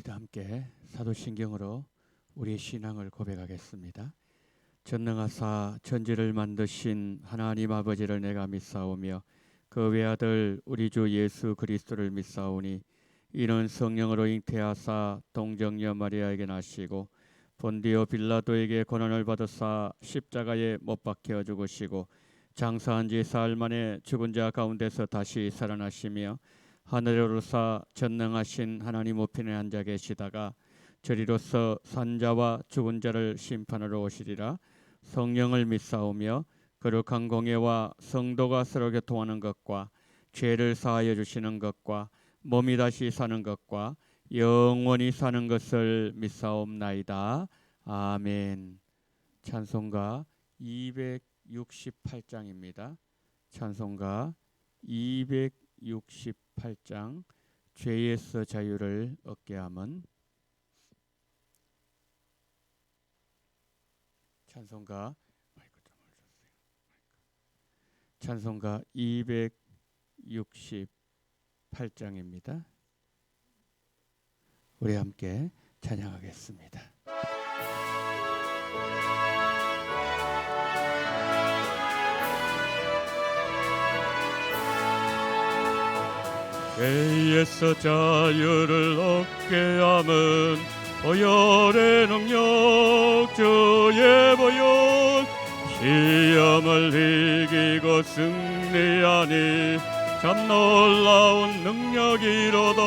우리도 함께 사도신경으로 우리의 신앙을 고백하겠습니다. 전능하사 천지를 만드신 하나님 아버지를 내가 믿사오며 그 외아들 우리 주 예수 그리스도를 믿사오니 이는 성령으로 잉태하사 동정녀 마리아에게 나시고 본디오 빌라도에게 고난을 받으사 십자가에 못 박혀 죽으시고 장사한 지 사흘 만에 죽은 자 가운데서 다시 살아나시며 하늘에 오르사 전능하신 하나님 우편에 앉아 계시다가 저리로서 산자와 죽은 자를 심판하러 오시리라. 성령을 믿사오며 거룩한 공예와 성도가 서로 교통하는 것과 죄를 사하여 주시는 것과 몸이 다시 사는 것과 영원히 사는 것을 믿사옵나이다. 아멘. 찬송가 268장입니다. 찬송가 268장 죄에서 자유를 얻게 함은. 찬송가 268장입니다. 우리 함께 찬양하겠습니다. 죄에서 자유를 얻게 함은 보혈의 능력 주의 보혈 시험을 이기고 승리하니 참 놀라운 능력이로다.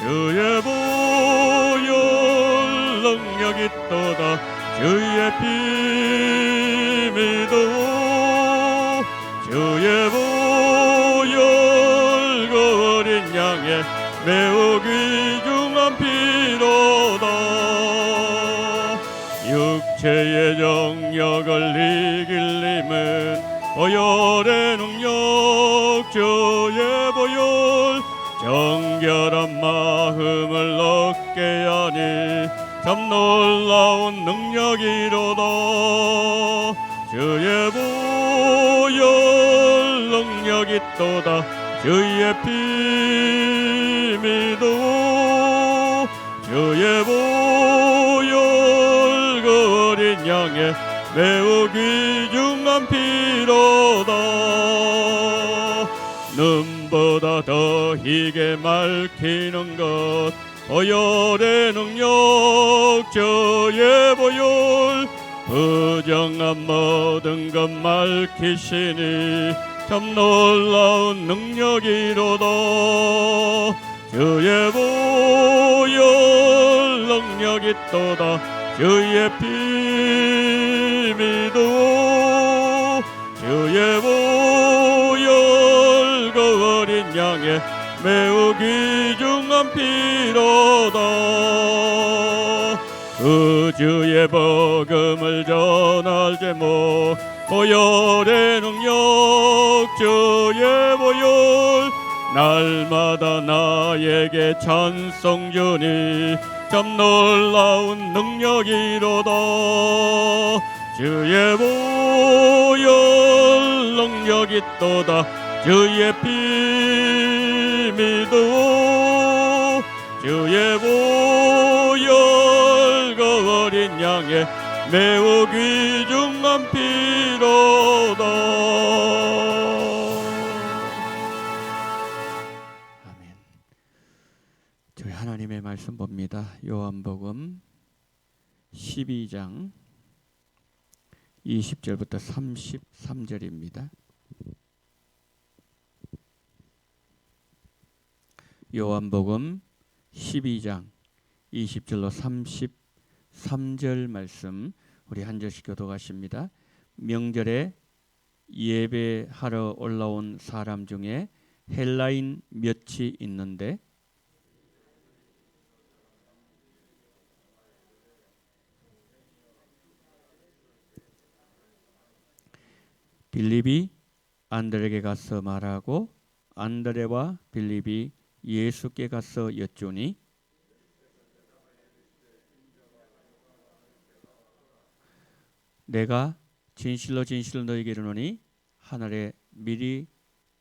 주의 보혈 능력이 있도다. 주의 피 믿어 주의 보혈 그 어린 양의 매우 귀중한 피로다. 육체의 정력을 이길 힘은 보혈의 능력 주의 보혈 정결한 마음을 얻게 하니 참 놀라운 능력이로다. 주의 보혈 능력이 있도다. 주의 피 믿어 주의 보혈 그 어린 양의 매우 귀중한 피로다. 눈보다 더 희게 밝히는 것 보혈의 능력 주의 보혈 부정한 모든 것 밝히시니 참 놀라운 능력이로다. 주의 보혈 능력이 있도다. 주의 피 믿어 주의 보혈 그 어린 양의 매우 귀중한 피로다. 그 주의 복음을 전할 제목 보혈의 능력 주의 보혈 날마다 나에게 찬송 주니 참 놀라운 능력이로다. 주의 보혈 능력이 있도다. 주의 피 믿어 주의 보혈 그 어린 양의 매우 귀중한 피로다. 아멘. 저희 하나님의 말씀 봅니다. 요한복음 12장 20절부터 33절입니다. 요한복음 12장 20절로 33절 말씀 우리 한 절씩 교독하십니다. 명절에 예배하러 올라온 사람 중에 헬라인 몇이 있는데 빌립이 안드레에게 가서 말하고 안드레와 빌립이 예수께 가서 여쭈니 내가 진실로 진실로 너희에게 이르노니 하늘에 밀이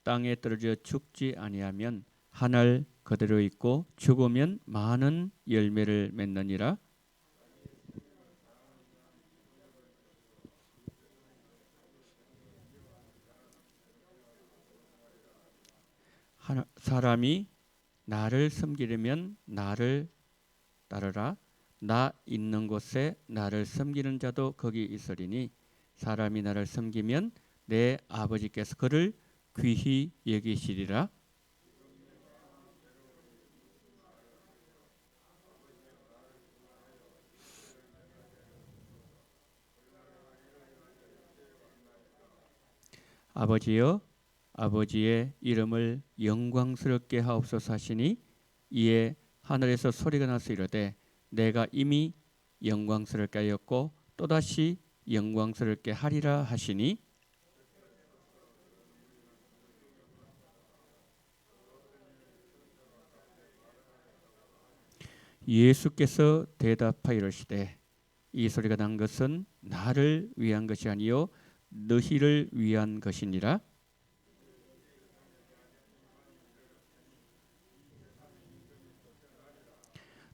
땅에 떨어져 죽지 아니하면 하늘 그대로 있고 죽으면 많은 열매를 맺느니라. 사람이 나를 섬기려면 나를 따르라. 나 있는 곳에 나를 섬기는 자도 거기 있으리니 사람이 나를 섬기면 내 아버지께서 그를 귀히 여기시리라. 아버지여 아버지의 이름을 영광스럽게 하옵소서 하시니 이에 하늘에서 소리가 나서 이르되 내가 이미 영광스럽게 하였고 또다시 영광스럽게 하리라 하시니 예수께서 대답하여 이르시되 이 소리가 난 것은 나를 위한 것이 아니요 너희를 위한 것이니라.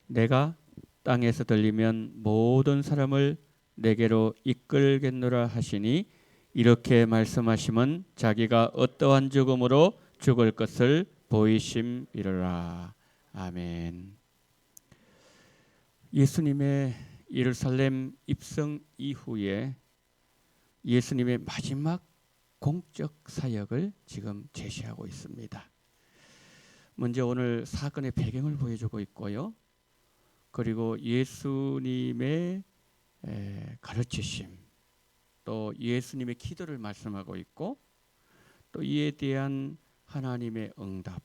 내가 땅에서 들리면 모든 사람을 내게로 이끌겠노라 하시니 이렇게 말씀하시면 자기가 어떠한 죽음으로 죽을 것을 보이심이로라. 아멘. 예수님의 예루살렘 입성 이후에 예수님의 마지막 공적 사역을 지금 제시하고 있습니다. 먼저 오늘 사건의 배경을 보여주고 있고요. 그리고 예수님의 가르치심, 또 예수님의 기도를 말씀하고 있고 또 이에 대한 하나님의 응답,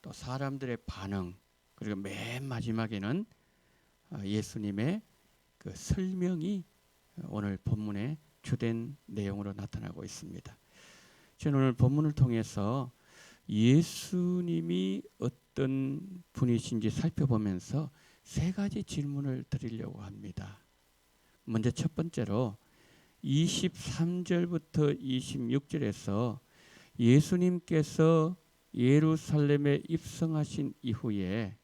또 사람들의 반응, 그리고 맨 마지막에는 예수님의 그 설명이 오늘 본문의 주된 내용으로 나타나고 있습니다. 저는 오늘 본문을 통해서 예수님이 어떤 분이신지 살펴보면서 세 가지 질문을 드리려고 합니다. 먼저 첫 번째로 23절부터 26절에서 예수님께서 예루살렘에 입성하신 이후에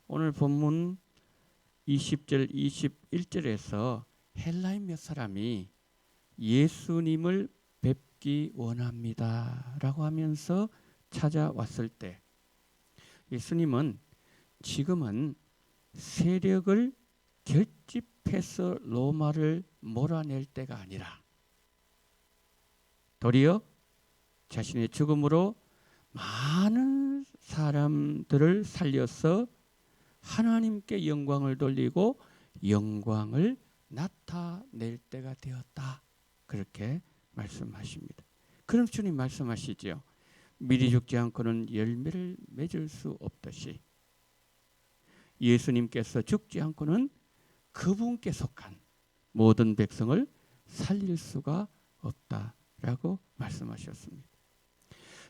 오늘 본문 20절 21절에서 헬라인 몇 사람이 예수님을 뵙기 원합니다 라고 하면서 찾아왔을 때 예수님은 지금은 세력을 결집해서 로마를 몰아낼 때가 아니라 도리어 자신의 죽음으로 많은 사람들을 살려서 하나님께 영광을 돌리고 영광을 나타낼 때가 되었다. 그렇게 말씀하십니다. 그럼 주님 말씀하시죠. 미리 죽지 않고는 열매를 맺을 수 없듯이 예수님께서 죽지 않고는 그분께 속한 모든 백성을 살릴 수가 없다라고 말씀하셨습니다.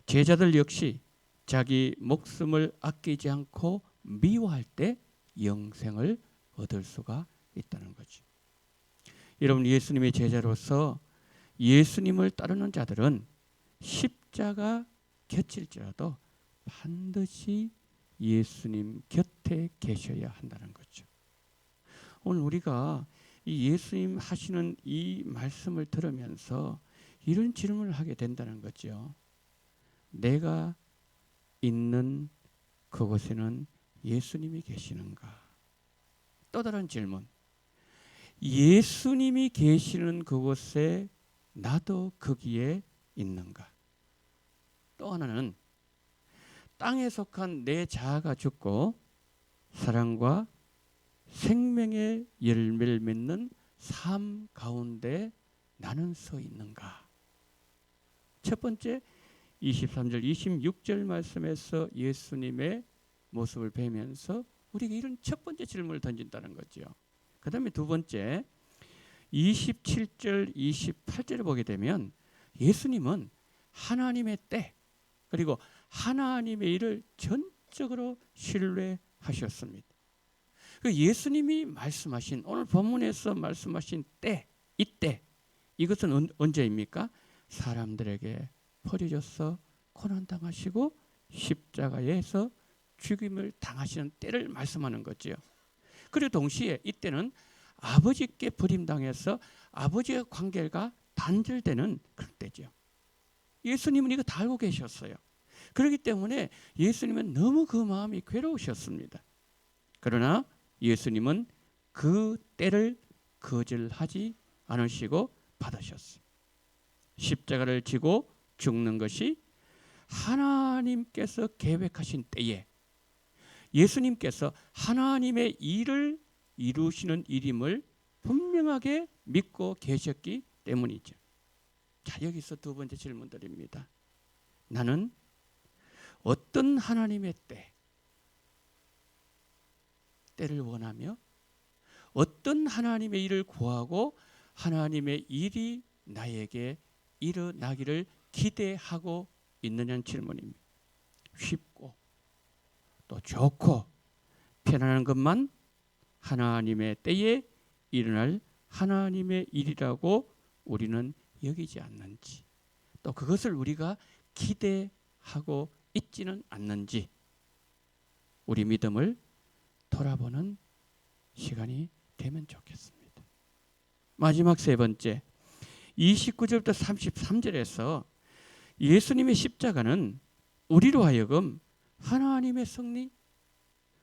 제자들 역시 자기 목숨을 아끼지 않고 미워할 때 영생을 얻을 수가 있다는 거죠. 여러분 예수님의 제자로서 예수님을 따르는 자들은 십자가 곁일지라도 반드시 예수님 곁에 계셔야 한다는 거죠. 오늘 우리가 이 예수님 하시는 이 말씀을 들으면서 이런 질문을 하게 된다는 거죠. 내가 있는 그곳에는 예수님이 계시는가? 또 다른 질문. 예수님이 계시는 그곳에 나도 거기에 있는가? 또 하나는 땅에 속한 내 자아가 죽고 사랑과 생명의 열매를 맺는 삶 가운데 나는 서 있는가? 첫 번째 23절 26절 말씀에서 예수님의 모습을 뵈면서 우리에게 이런 첫 번째 질문을 던진다는 거죠. 그 다음에 두 번째 27절 28절을 보게 되면 예수님은 하나님의 때 그리고 하나님의 일을 전적으로 신뢰하셨습니다. 그 예수님이 말씀하신 오늘 본문에서 말씀하신 때, 이때 이것은 언제입니까? 사람들에게 버려져서 고난당하시고 십자가에서 죽임을 당하시는 때를 말씀하는 거지요. 그리고 동시에 이때는 아버지께 버림당해서 아버지의 관계가 단절되는 그런 때죠. 예수님은 이거 다 알고 계셨어요. 그렇기 때문에 예수님은 너무 그 마음이 괴로우셨습니다. 그러나 예수님은 그 때를 거절하지 않으시고 받으셨어요. 십자가를 지고 죽는 것이 하나님께서 계획하신 때에 예수님께서 하나님의 일을 이루시는 일임을 분명하게 믿고 계셨기 때문이죠. 자, 여기서 두 번째 질문 드립니다. 나는 어떤 하나님의 때를 원하며 어떤 하나님의 일을 구하고 하나님의 일이 나에게 일어나기를 기대하고 있느냐는 질문입니다. 쉽고 또 좋고 편안한 것만 하나님의 때에 일어날 하나님의 일이라고 우리는 여기지 않는지, 또 그것을 우리가 기대하고 있지는 않는지 우리 믿음을 돌아보는 시간이 되면 좋겠습니다. 마지막 세 번째, 29절부터 33절에서 예수님의 십자가는 우리로 하여금 하나님의 승리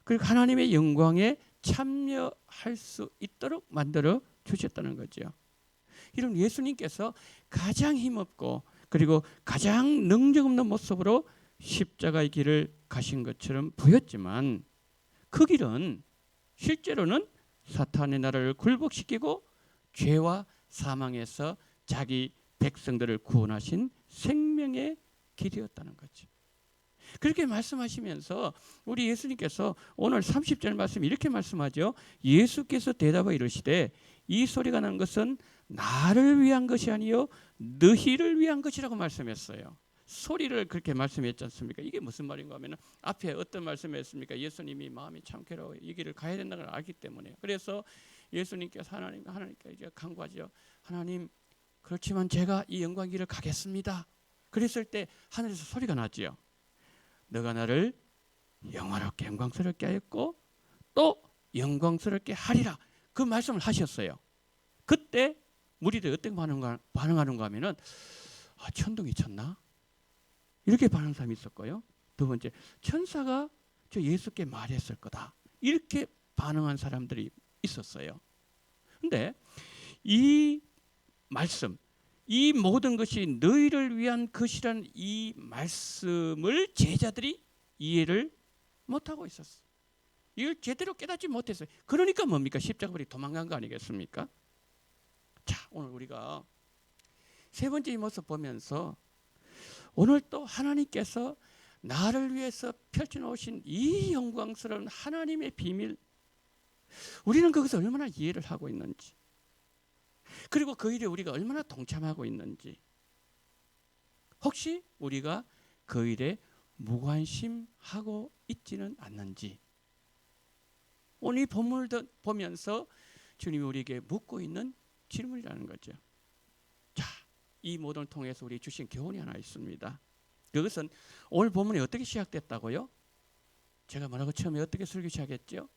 그리고 하나님의 영광에 참여할 수 있도록 만들어 주셨다는 거죠. 이런 예수님께서 가장 힘없고 그리고 가장 능력 없는 모습으로 십자가의 길을 가신 것처럼 보였지만 그 길은 실제로는 사탄의 나라를 굴복시키고 죄와 사망에서 자기 백성들을 구원하신 생명의 길이었다는 거죠. 그렇게 말씀하시면서 우리 예수님께서 오늘 30절 말씀 이렇게 말씀하죠. 예수께서 대답하여 이르시되 이 소리가 난 것은 나를 위한 것이 아니요 너희를 위한 것이라고 말씀했어요. 소리를 그렇게 말씀했지 않습니까? 이게 무슨 말인가 하면 앞에 어떤 말씀했습니까? 예수님이 마음이 참 괴로워 이 길을 가야 된다는 걸 알기 때문에. 그래서 예수님께서 하나님께 이제 간구하죠. 하나님, 그렇지만 제가 이 영광 길을 가겠습니다. 그랬을 때 하늘에서 소리가 났지요. 너가 나를 영화롭게 영광스럽게 하였고 또 영광스럽게 하리라. 그 말씀을 하셨어요. 그때 무리들이 어떻게 반응하는가 하면은 천둥이 쳤나? 이렇게 반응하는 사람이 있었고요. 두 번째, 천사가 저 예수께 말했을 거다. 이렇게 반응한 사람들이 있었어요. 근데 이 말씀, 이 모든 것이 너희를 위한 것이라는 이 말씀을 제자들이 이해를 못하고 있었어요. 이걸 제대로 깨닫지 못했어요. 그러니까 뭡니까? 십자가버리 도망간 거 아니겠습니까? 자, 오늘 우리가 세 번째 이 모습 보면서 오늘 또 하나님께서 나를 위해서 펼쳐놓으신 이 영광스러운 하나님의 비밀, 우리는 그것을 얼마나 이해를 하고 있는지, 그리고 그 일에 우리가 얼마나 동참하고 있는지, 혹시 우리가 그 일에 무관심하고 있지는 않는지, 오늘 이 본문을 보면서 주님이 우리에게 묻고 있는 질문이라는 거죠. 자, 이 모든을 통해서 우리 주신 교훈이 하나 있습니다. 그것은 오늘 본문이 어떻게 시작됐다고요? 제가 뭐라고 처음에 어떻게 설교 시작했죠?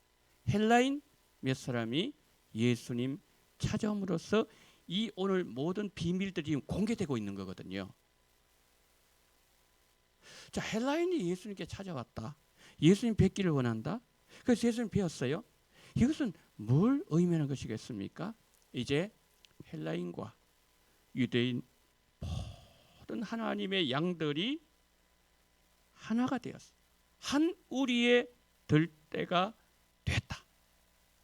헬라인 몇 사람이 예수님 찾아옴으로써 이 오늘 모든 비밀들이 공개되고 있는 거거든요. 자, 헬라인이 예수님께 찾아왔다. 예수님 뵙기를 원한다. 그래서 예수님 뵈었어요. 이것은 뭘 의미하는 것이겠습니까? 이제 헬라인과 유대인 모든 하나님의 양들이 하나가 되었어. 한 우리에 들 때가 됐다.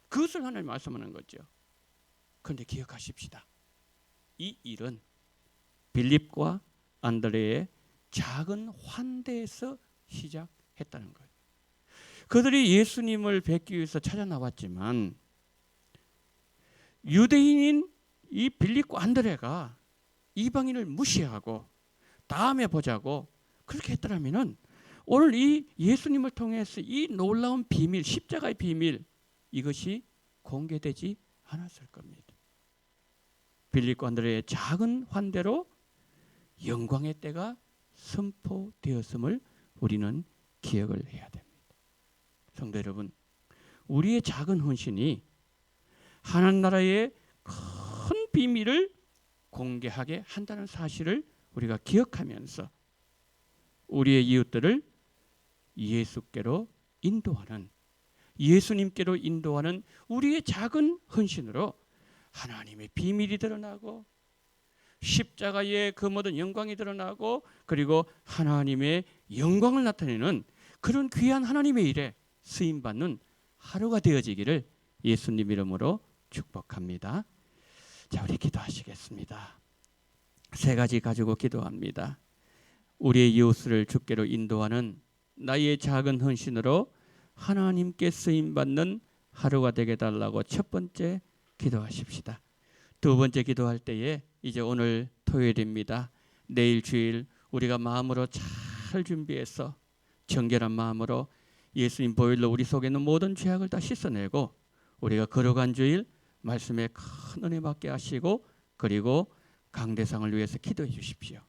그것을 하나님 말씀하는 거죠. 그런데 기억하십시다. 이 일은 빌립과 안드레의 작은 환대에서 시작했다는 거예요. 그들이 예수님을 뵙기 위해서 찾아 나왔지만 유대인인 이 빌립과 안드레가 이방인을 무시하고 다음에 보자고 그렇게 했더라면은 오늘 이 예수님을 통해서 이 놀라운 비밀, 십자가의 비밀, 이것이 공개되지 않았을 겁니다. 빌립과 안드레의 작은 환대로 영광의 때가 선포되었음을 우리는 기억을 해야 됩니다. 성도 여러분, 우리의 작은 헌신이 하나님 나라의 큰 비밀을 공개하게 한다는 사실을 우리가 기억하면서 우리의 이웃들을 예수께로 인도하는, 예수님께로 인도하는 우리의 작은 헌신으로 하나님의 비밀이 드러나고 십자가의 그 모든 영광이 드러나고 그리고 하나님의 영광을 나타내는 그런 귀한 하나님의 일에 쓰임받는 하루가 되어지기를 예수님 이름으로 축복합니다. 자, 우리 기도하시겠습니다. 세 가지 가지고 기도합니다. 우리의 이웃을 주께로 인도하는 나의 작은 헌신으로 하나님께 쓰임받는 하루가 되게 달라고 첫 번째 기도하십시다. 두 번째 기도할 때에 이제 오늘 토요일입니다. 내일 주일 우리가 마음으로 잘 준비해서 정결한 마음으로 예수님 보혈로 우리 속에 있는 모든 죄악을 다 씻어내고 우리가 걸어간 주일 말씀에 큰 은혜 받게 하시고 그리고 강대상을 위해서 기도해 주십시오.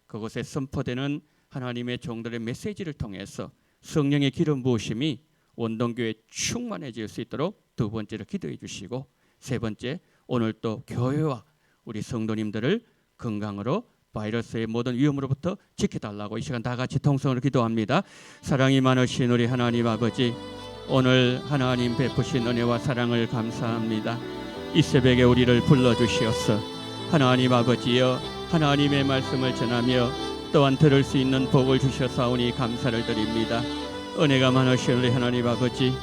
그곳에 선포되는 하나님의 종들의 메시지를 통해서 성령의 기름 부으심이 원동교에 충만해질 수 있도록 두 번째로 기도해 주시고 세 번째, 오늘 또 교회와 우리 성도님들을 건강으로 바이러스의 모든 위험으로부터 지켜달라고 이 시간 다 같이 통성으로 기도합니다. 사랑이 많으신 우리 하나님 아버지, 오늘 하나님 베푸신 은혜와 사랑을 감사합니다. 이 새벽에 우리를 불러주시었어. 하나님 아버지여, 하나님의 말씀을 전하며 또한 들을 수 있는 복을 주셔사오니 감사를 드립니다. 은혜가 많으신 우리 하나님 아버지,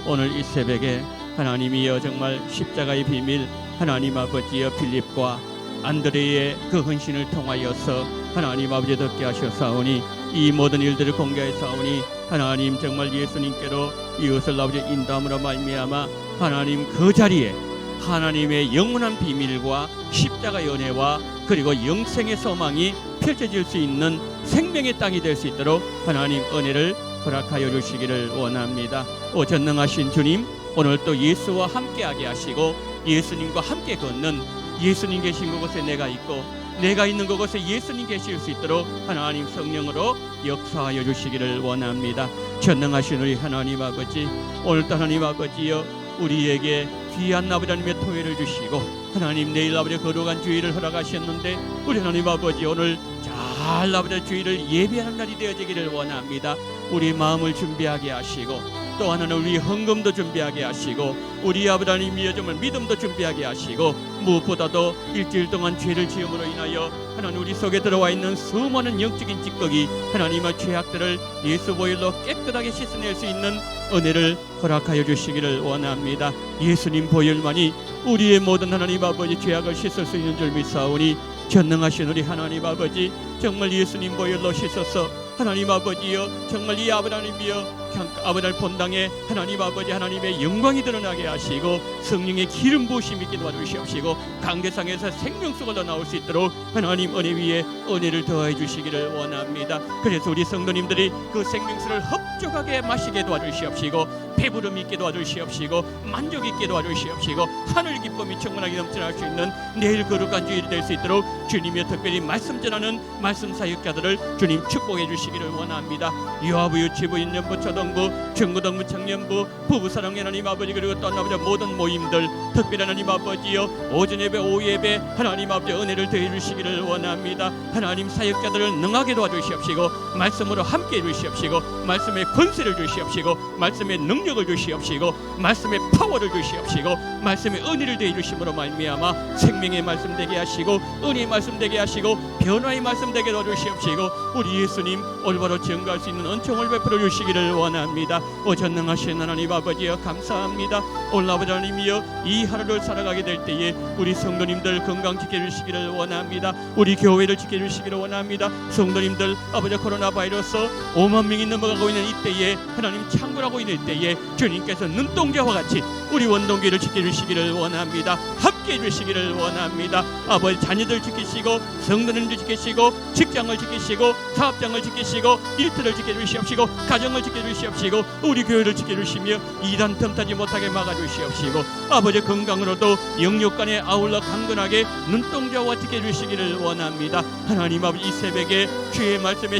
오늘 이 새벽에 하나님이여 정말 십자가의 비밀 하나님 아버지여 빌립과 안드레의 그 헌신을 통하여서 하나님 아버지 듣게 하셨사오니 이 모든 일들을 공개하사오니 하나님 정말 예수님께로 이웃을 아버지 인도함으로 말미암아 하나님 그 자리에 하나님의 영원한 비밀과 십자가의 은혜와 그리고 영생의 소망이 펼쳐질 수 있는 생명의 땅이 될 수 있도록 하나님 은혜를 허락하여 주시기를 원합니다. 오 전능하신 주님, 오늘 또 예수와 함께하게 하시고 예수님과 함께 걷는 예수님 계신 그곳에 내가 있고 내가 있는 그곳에 예수님 계실 수 있도록 하나님 성령으로 역사하여 주시기를 원합니다. 전능하신 우리 하나님 아버지, 오늘도 하나님 아버지여 우리에게 귀한 아버지 하나님의 토요일을 주시고 하나님 내일 아버지 거룩한 주일을 허락하셨는데 우리 하나님 아버지 오늘 잘 아버지 주일을 예배하는 날이 되어지기를 원합니다. 우리 마음을 준비하게 하시고 또 하나는 우리 헌금도 준비하게 하시고 우리 아버지 하나님이여 정말 믿음도 준비하게 하시고 무엇보다도 일주일 동안 죄를 지음으로 인하여 하나님 우리 속에 들어와 있는 수많은 영적인 찌꺼기 하나님의 죄악들을 예수 보혈로 깨끗하게 씻어낼 수 있는 은혜를 허락하여 주시기를 원합니다. 예수님 보혈만이 우리의 모든 하나님 아버지 죄악을 씻을 수 있는 줄 믿사오니 전능하신 우리 하나님 아버지 정말 예수님 보혈로 씻어서 하나님 아버지여 정말 이 아버지 하나님이여 아버지 본당에 하나님 아버지 하나님의 영광이 드러나게 하시고 성령의 기름 부으심이 있게 도와주시옵시고 강대상에서 생명수가 나올 수 있도록 하나님 은혜 위에 은혜를 더해 주시기를 원합니다. 그래서 우리 성도님들이 그 생명수를 흡족하게 마시게 도와주시옵시고 배부름 있게 도와주시옵시고 만족 있게 도와주시옵시고 하늘 기쁨이 충만하게 넘쳐날 수 있는 내일 거룩한 주일이 될 수 있도록 주님의 특별히 말씀 전하는 말씀 사역자들을 주님 축복해 주시기를 원합니다. 유아부 유치부 인년부 초등부 중고등부 청년부 부부사랑 하나님 아버지 그리고 또 아버지 모든 모임들 특별히 하나님 아버지여 오전 예배 오후 예배 하나님 아버지 은혜를 더해 주시기를 원합니다. 하나님 사역자들을 능하게 도와주시옵시고 말씀으로 함께 해주시옵시고 말씀의 권세를 주시옵시고 말씀의 능력을 주시옵시고 말씀의 파워를 주시옵시고 말씀의 은혜를 더해 주심으로 말미암아 생명의 말씀 되게 하시고 은혜의 말씀 되게 하시고 변화의 말씀 되게 도와주시옵시고 우리 예수님 올바로 증거할 수 있는 은총을 베풀어 주시기를 원합니다. 오 전능하신 하나님 아버지여 감사합니다. 오늘 아버지 하나님이여 이 하루를 살아가게 될 때에 우리 성도님들 건강 지켜주시기를 원합니다. 우리 교회를 지켜주시기를 원합니다. 성도님들 아버지 코로나 바이러스 5만 명이 넘어가고 있는 이때에 하나님 창궐하고 있는 때에 주님께서 눈동자와 같이 우리 원동교회를 지켜주시기를 원합니다. 함께 해주시기를 원합니다. 아버지 자녀들 지키시고 성도님들 지키시고 직장을 지키시고 사업장을 지키시고 일터를 지켜주시옵시고 가정을 지켜주시옵시고 우리 교회를 지켜주시며 이단 틈타지 못하게 막아주시옵시고 아버지 건강으로도 영육간에 아울러 강건하게 눈동자와 지켜주시기를 원합니다. 하나님 아버지 이 새벽에 주의 말씀에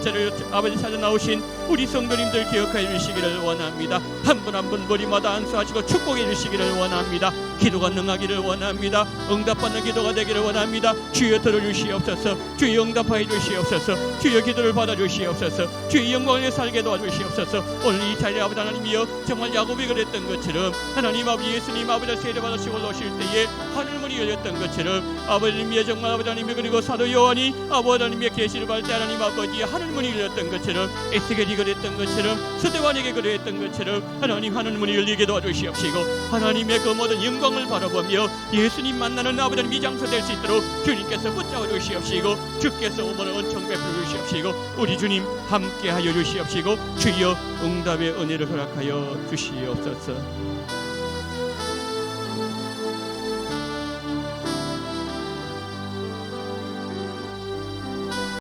아버지 찾아 나오신 우리 성도님들 기억하여 주시기를 원합니다. 한 분 한 분 머리마다 안수하시고 축복해 주시기를 원합니다. 기도가 능하기를 원합니다. 응답받는 기도가 되기를 원합니다. 주여 들어주시옵소서. 주여 응답하여 주시옵소서. 주여 기도를 받아주시옵소서. 주의 영광을 살게 도와주시옵소서. 오늘 이탈리아 아버지 하나님이여, 정말 야곱이 그랬던 것처럼 하나님 아버지 예수님 아버지를 세례받으시고 오실 때에 하늘문이 열렸던 것처럼 아버지님이여, 정말 아버지 하나님이 그리고 사도 요한이 아버지 하나님의 계시를 받을 때 하나님 아버지의 하늘문이 열렸던 것처럼, 에스겔이 그랬던 것처럼, 스데반에게 그랬던 것처럼 하나님 하늘문이 열리게 도와주시옵시고, 하나님의 그 모든 영광을 바라보며 예수님 만나는 아버지 하나님 장소 될 수 있도록 주님께서 붙잡아 주시옵시고, 주께서 오늘 은총 베풀어 주시옵시고, 우리 주님 함께하여 주시옵시고, 주여 응답의 은혜를 허락하여 주시옵소서.